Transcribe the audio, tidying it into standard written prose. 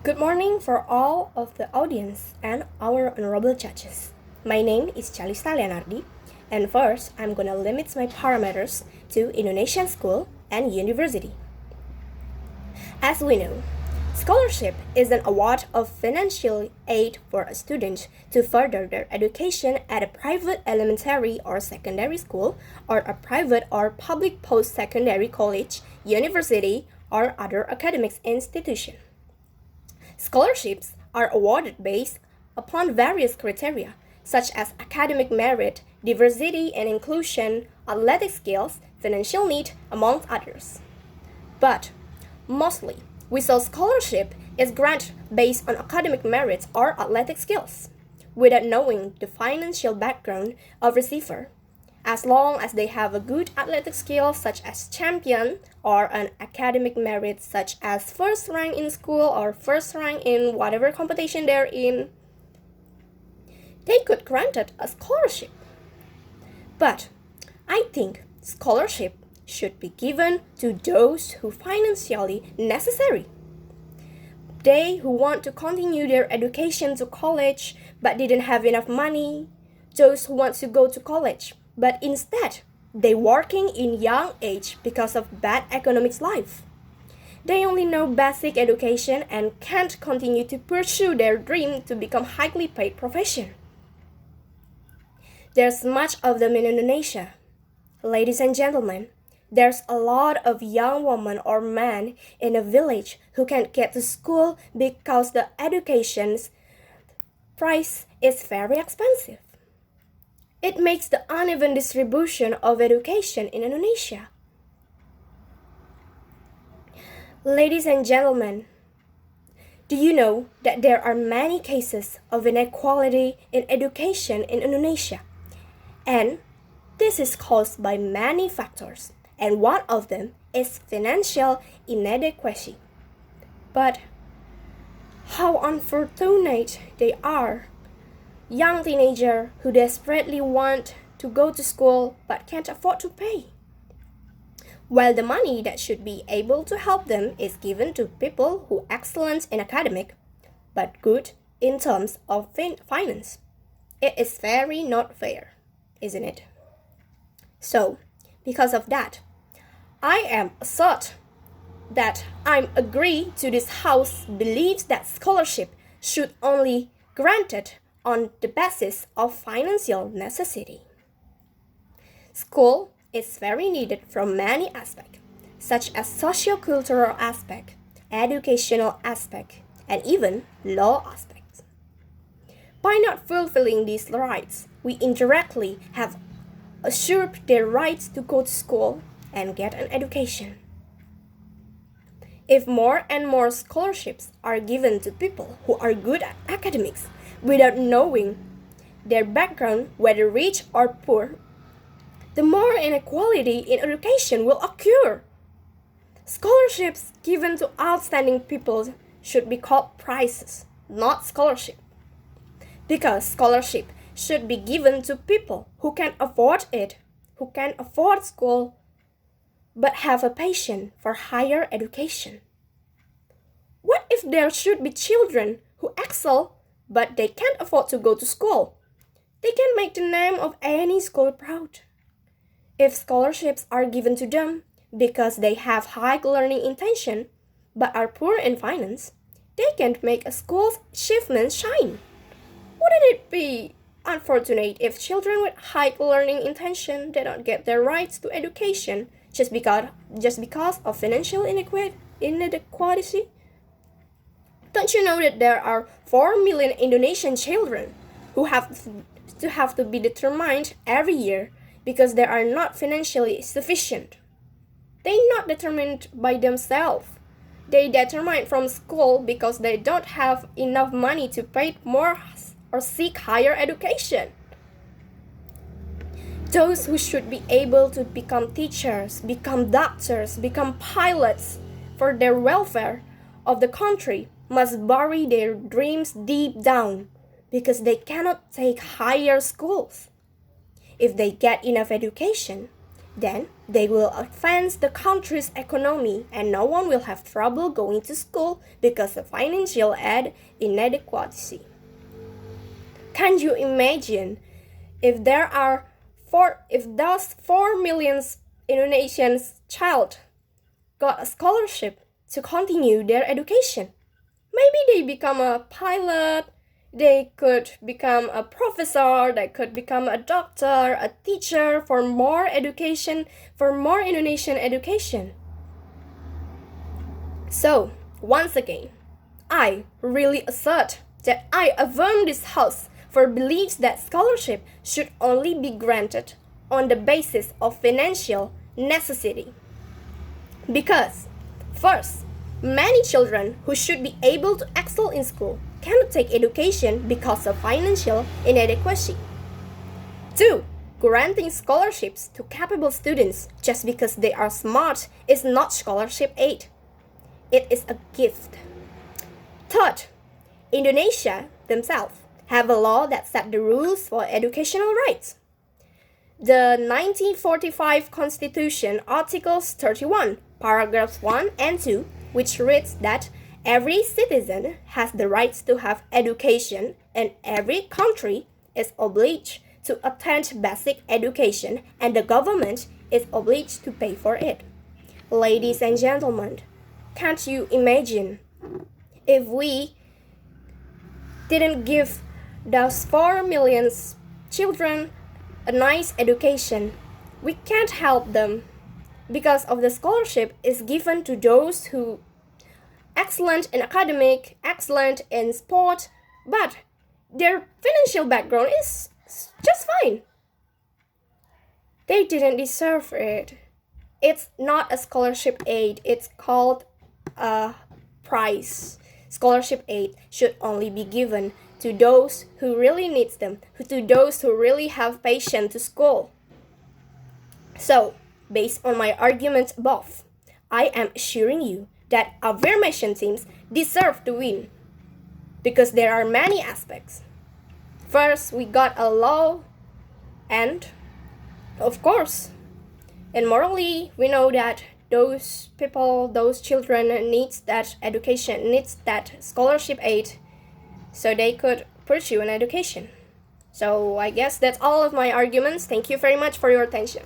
Good morning for all of the audience and our honorable judges. My name is Calista Lianardi, and first I'm gonna limit my parameters to Indonesian school and university. As we know, scholarship is an award of financial aid for a student to further their education at a private elementary or secondary school or a private or public post-secondary college, university, or other academic institution. Scholarships are awarded based upon various criteria, such as academic merit, diversity and inclusion, athletic skills, financial need, among others. But mostly, we saw scholarship is granted based on academic merit or athletic skills, without knowing the financial background of receiver. As long as they have a good athletic skill such as champion or an academic merit such as first rank in school or first rank in whatever competition they're in, they could granted a scholarship. But I think scholarship should be given to those who financially necessary. They who want to continue their education to college but didn't have enough money, those who want to go to college but instead they working in young age because of bad economics life. They only know basic education and can't continue to pursue their dream to become highly paid profession. There's much of them in Indonesia. Ladies and gentlemen, there's a lot of young women or men in a village who can't get to school because the education's price is very expensive. It makes the uneven distribution of education in Indonesia. Ladies and gentlemen, do you know that there are many cases of inequality in education in Indonesia? And this is caused by many factors, and one of them is financial inadequacy. But how unfortunate they are. Young teenagers who desperately want to go to school but can't afford to pay. While the money that should be able to help them is given to people who excellent in academic but good in terms of finance. It is very not fair, isn't it? So, because of that, I am assert that I'm agree to this house believes that scholarship should only granted on the basis of financial necessity. School is very needed from many aspects, such as socio-cultural aspect, educational aspect, and even law aspects. By not fulfilling these rights, we indirectly have assured their rights to go to school and get an education. If more and more scholarships are given to people who are good at academics without knowing their background, whether rich or poor, the more inequality in education will occur. Scholarships given to outstanding people should be called prizes, not scholarship. Because scholarship should be given to people who can afford it, who can afford school, but have a passion for higher education. What if there should be children who excel but they can't afford to go to school? They can make the name of any school proud. If scholarships are given to them because they have high learning intention but are poor in finance, they can't make a school's achievements shine. Wouldn't it be unfortunate if children with high learning intention did not get their rights to education just because of financial inequality? Don't you know that there are 4 million Indonesian children who have to be determined every year because they are not financially sufficient? They're not determined by themselves. They determined from school because they don't have enough money to pay more or seek higher education. Those who should be able to become teachers, become doctors, become pilots for their welfare of the country must bury their dreams deep down because they cannot take higher schools. If they get enough education, Then they will advance the country's economy and no one will have trouble going to school because of financial aid inadequacy. Can you imagine if those 4 million Indonesian child got a scholarship to continue their education? Maybe they become a pilot, they could become a professor, they could become a doctor, a teacher for more education, for more Indonesian education. So, once again, I really assert that I affirm this house for beliefs that scholarship should only be granted on the basis of financial necessity. Because, first, many children who should be able to excel in school cannot take education because of financial inadequacy. 2. Granting scholarships to capable students just because they are smart is not scholarship aid. It is a gift. 3. Indonesia themselves have a law that set the rules for educational rights. The 1945 Constitution, Articles 31, Paragraphs 1 and 2, which reads that every citizen has the right to have education and every country is obliged to attend basic education and the government is obliged to pay for it. Ladies and gentlemen, can't you imagine if we didn't give those 4 million children a nice education? We can't help them because of the scholarship is given to those who excellent in academic, excellent in sport, but their financial background is just fine. They didn't deserve it. It's not a scholarship aid, it's called a prize. Scholarship aid should only be given to those who really need them, to those who really have patience to school. So, based on my arguments above, I am assuring you that affirmation teams deserve to win because there are many aspects. First, we got a law and, of course, and morally, we know that those people, those children needs that education, needs that scholarship aid so they could pursue an education. So I guess that's all of my arguments. Thank you very much for your attention.